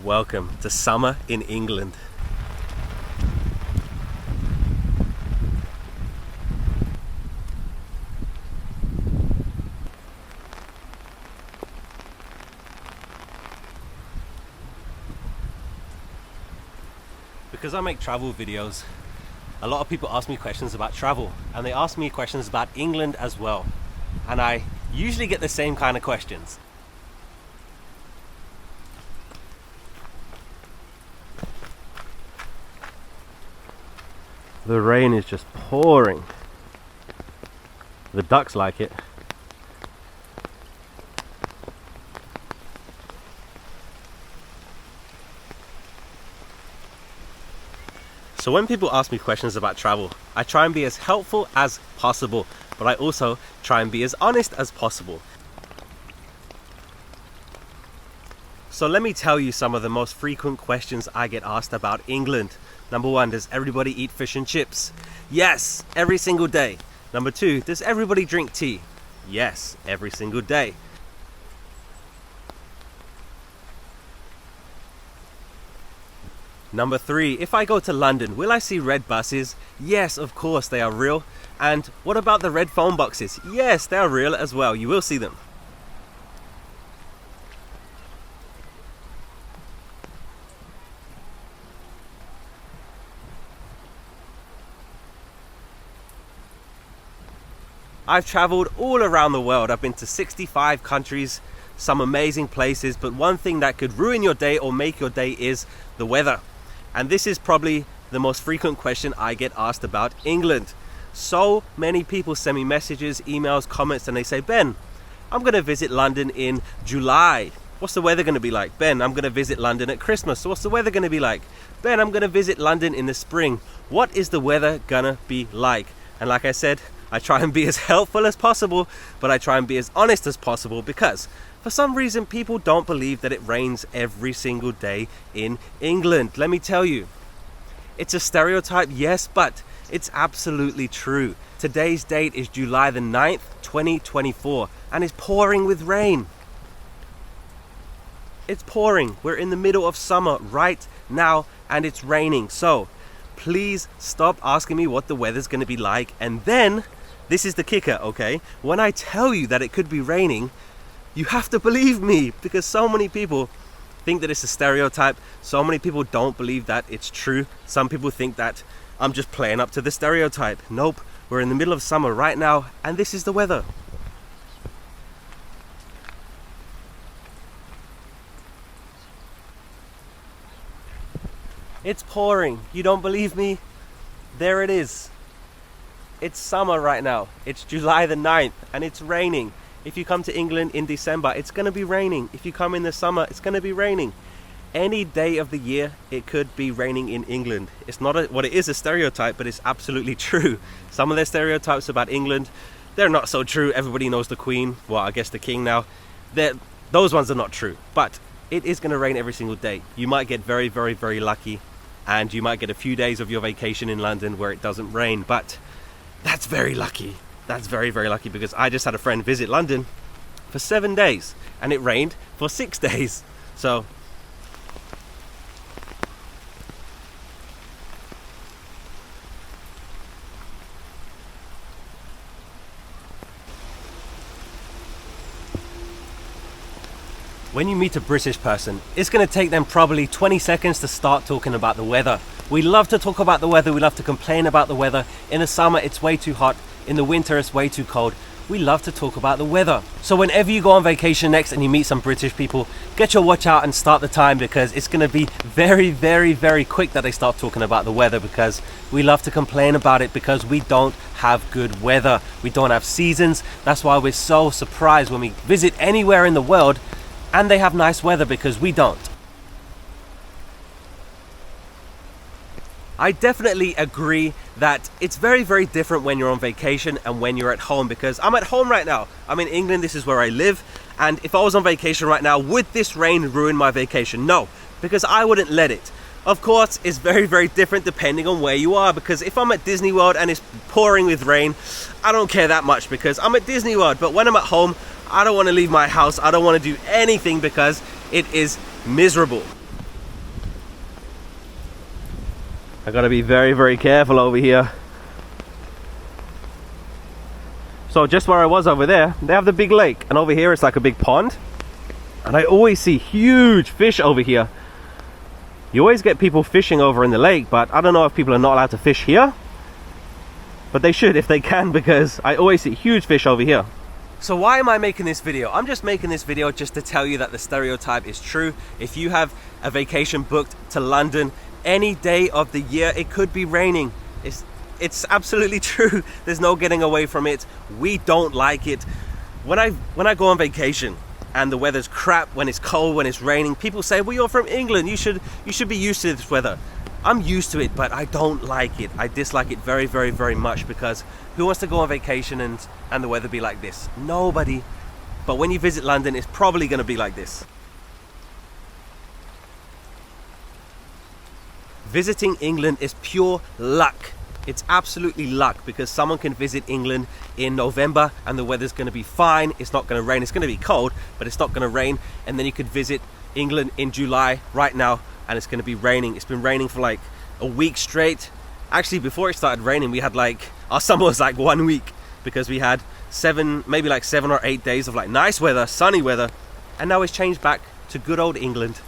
Welcome to summer in England. Because I make travel videos, a lot of people ask me questions about travel, and they ask me questions about England as well. And I usually get the same kind of questions. The rain is just pouring. The ducks like it. So when people ask me questions about travel, I try and be as helpful as possible, but I also try and be as honest as possible. So let me tell you some of the most frequent questions I get asked about England. Number one, does everybody eat fish and chips? Yes, every single day. Number two, does everybody drink tea? Yes, every single day. Number three, if I go to London, will I see red buses? Yes, of course, they are real. And what about the red phone boxes? Yes, they are real as well. You will see them. I've traveled all around the world. I've been to 65 countries, some amazing places, but one thing that could ruin your day or make your day is the weather. And this is probably the most frequent question I get asked about England. So many people send me messages, emails, comments, and they say, Ben, I'm going to visit London in July. What's the weather going to be like? Ben, I'm going to visit London at Christmas. So what's the weather going to be like? Ben, I'm going to visit London in the spring. What is the weather going to be like? And like I said, I try and be as helpful as possible, but I try and be as honest as possible because for some reason people don't believe that it rains every single day in England. Let me tell you, it's a stereotype, yes, but it's absolutely true. Today's date is July the 9th, 2024, and it's pouring with rain. It's pouring. We're in the middle of summer right now, and it's raining. So please stop asking me what the weather's going to be like, and then this is the kicker, okay? When I tell you that it could be raining, you have to believe me because so many people think that it's a stereotype. So many people don't believe that it's true. Some people think that I'm just playing up to the stereotype. Nope, we're in the middle of summer right now and this is the weather. It's pouring. You don't believe me? There it is. It's summer right now. It's July the 9th and it's raining. If you come to England in December, it's going to be raining. If you come in the summer, it's going to be raining. Any day of the year, it could be raining in England. It's not what it is a stereotype, but it's absolutely true. Some of their stereotypes about England, they're not so true. Everybody knows the Queen. Well, I guess the King now. Those ones are not true. But it is going to rain every single day. You might get very, very, very lucky. And you might get a few days of your vacation in London where it doesn't rain. But that's very lucky. That's very, very lucky because I just had a friend visit London for 7 days and it rained for 6 days. So when you meet a British person, it's going to take them probably 20 seconds to start talking about the weather. We love to talk about the weather. We love to complain about the weather. In the summer, it's way too hot. In the winter, it's way too cold. We love to talk about the weather. So whenever you go on vacation next and you meet some British people, get your watch out and start the time because it's going to be very, very, very quick that they start talking about the weather because we love to complain about it because we don't have good weather. We don't have seasons. That's why we're so surprised when we visit anywhere in the world and they have nice weather because we don't. I definitely agree that it's very, very different when you're on vacation and when you're at home because I'm at home right now. I'm in England, this is where I live. And if I was on vacation right now, would this rain ruin my vacation? No, because I wouldn't let it. Of course, it's very, very different depending on where you are because if I'm at Disney World and it's pouring with rain, I don't care that much because I'm at Disney World. But when I'm at home, I don't want to leave my house. I don't want to do anything because it is miserable. I gotta be very, very careful over here. So just where I was over there, they have the big lake, and over here it's like a big pond. And I always see huge fish over here. You always get people fishing over in the lake, but I don't know if people are not allowed to fish here. But they should if they can, because I always see huge fish over here. So why am I making this video? I'm just making this video just to tell you that the stereotype is true. If you have a vacation booked to London, any day of the year, it could be raining. It's absolutely true. There's no getting away from it. We don't like it. When I go on vacation and the weather's crap, when it's cold, when it's raining, people say, well, you're from England, you should be used to this weather. I'm used to it, but I don't like it. I dislike it very, very, very much, because who wants to go on vacation and the weather be like this? Nobody. But when you visit London, it's probably going to be like this. Visiting England is pure luck. It's absolutely luck, because someone can visit England in November and the weather's going to be fine. It's not going to rain. It's going to be cold, but it's not going to rain. And then you could visit England in July right now, and it's going to be raining. It's been raining for like a week straight. Actually, before it started raining, we had like, our summer was like 1 week, because we had maybe like 7 or 8 days of like nice weather, sunny weather. And now it's changed back to good old England.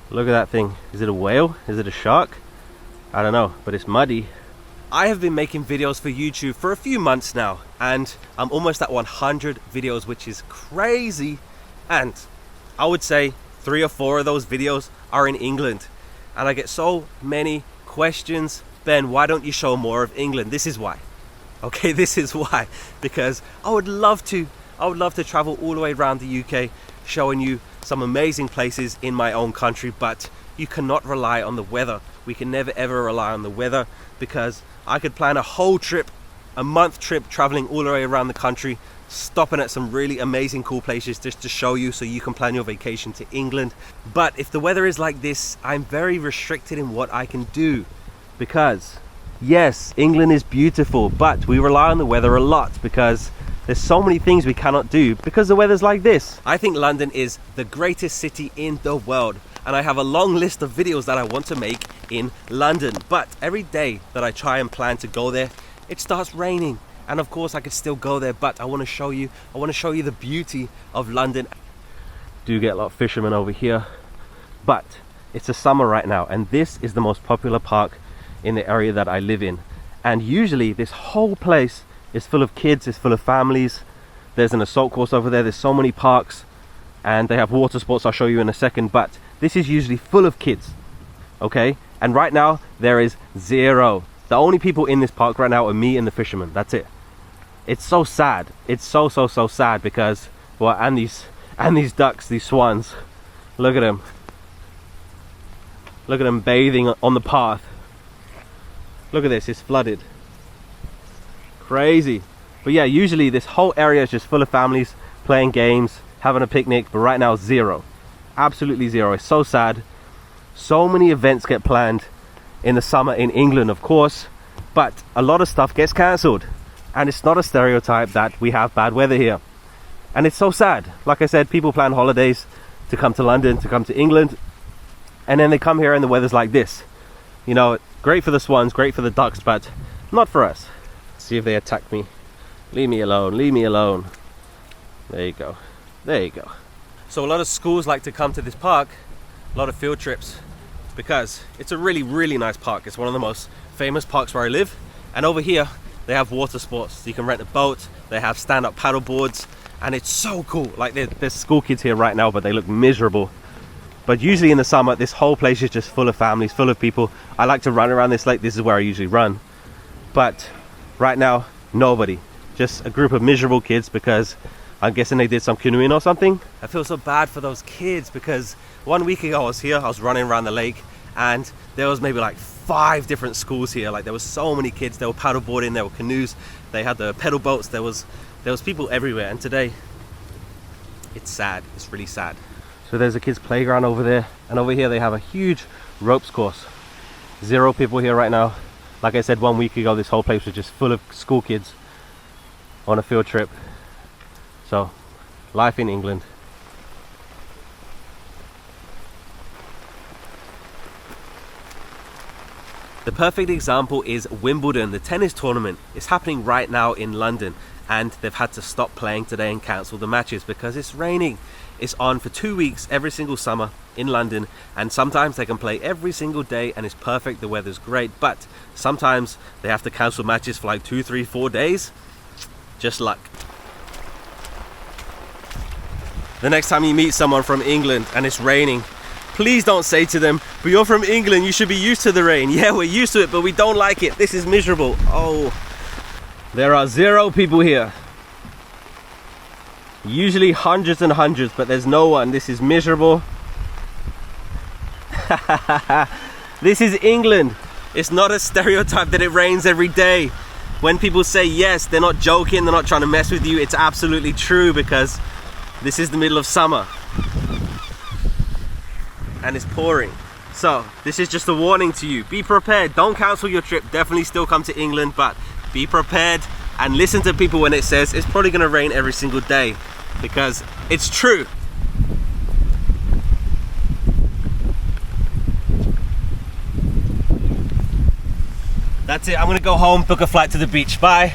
Look at that thing. Is it a whale? Is it a shark? I don't know, but it's muddy. I have been making videos for YouTube for a few months now, and I'm almost at 100 videos, which is crazy. And I would say 3 or 4 of those videos are in England. And I get so many questions. Ben, why don't you show more of England? This is why. Okay, this is why. Because I would love to travel all the way around the UK, showing you some amazing places in my own country, but you cannot rely on the weather. We can never ever rely on the weather, because I could plan a whole trip, a month trip, traveling all the way around the country, stopping at some really amazing cool places just to show you, so you can plan your vacation to England. But if the weather is like this, I'm very restricted in what I can do, because yes, England is beautiful, but we rely on the weather a lot, because there's so many things we cannot do because the weather's like this. I think London is the greatest city in the world, and I have a long list of videos that I want to make in London. But every day that I try and plan to go there, it starts raining. And of course I could still go there, but I want to show you the beauty of London. Do get a lot of fishermen over here, but it's a summer right now, and this is the most popular park in the area that I live in. And usually this whole place is full of kids, it's full of families. There's an assault course over there. There's so many parks, and they have water sports I'll show you in a second, but this is usually full of kids, okay? And right now there is 0. The only people in this park right now are me and the fishermen. That's it. It's so sad. It's so sad, because well, and these ducks, these swans, look at them. Look at them bathing on the path. Look at this, it's flooded. Crazy. But yeah, usually this whole area is just full of families playing games, having a picnic, but right now 0. Absolutely 0. It's so sad. So many events get planned in the summer in England, of course, but a lot of stuff gets cancelled. And it's not a stereotype that we have bad weather here. And it's so sad. Like I said, people plan holidays to come to London, to come to England, and then they come here and the weather's like this. You know, great for the swans, great for the ducks, but not for us. See if they attack me. Leave me alone, leave me alone. There you go, there you go. So a lot of schools like to come to this park, a lot of field trips, because it's a really, really nice park. It's one of the most famous parks where I live. And over here, they have water sports. You can rent a boat, they have stand-up paddle boards, and it's so cool. Like there's school kids here right now, but they look miserable. But usually in the summer, this whole place is just full of families, full of people. I like to run around this lake. This is where I usually run. But right now, nobody. Just a group of miserable kids, because I'm guessing they did some canoeing or something. I feel so bad for those kids, because 1 week ago I was here, I was running around the lake, and there was maybe like 5 different schools here. Like there was so many kids. They were paddleboarding, there were canoes, they had the pedal boats, there was people everywhere. And today, it's sad. It's really sad. So there's a kids playground over there, and over here they have a huge ropes course. 0 people here right now. Like I said, 1 week ago this whole place was just full of school kids on a field trip, So, life in England. The perfect example is Wimbledon, the tennis tournament. It's happening right now in London, and they've had to stop playing today and cancel the matches because it's raining. It's on for 2 weeks every single summer in London, and sometimes they can play every single day and it's perfect, the weather's great, but sometimes they have to cancel matches for like 2, 3, 4 days. Just luck. The next time you meet someone from England and it's raining, please don't say to them, but you're from England, you should be used to the rain. Yeah, we're used to it, but we don't like it. This is miserable. Oh, there are 0 people here. Usually hundreds and hundreds, but there's no one. This is miserable. This is England. It's not a stereotype that it rains every day. When people say yes, they're not joking, they're not trying to mess with you. It's absolutely true because this is the middle of summer. And it's pouring. So this is just a warning to you. Be prepared. Don't cancel your trip. Definitely still come to England, but be prepared and listen to people when it says it's probably going to rain every single day, because it's true. That's it. I'm going to go home, book a flight to the beach. Bye.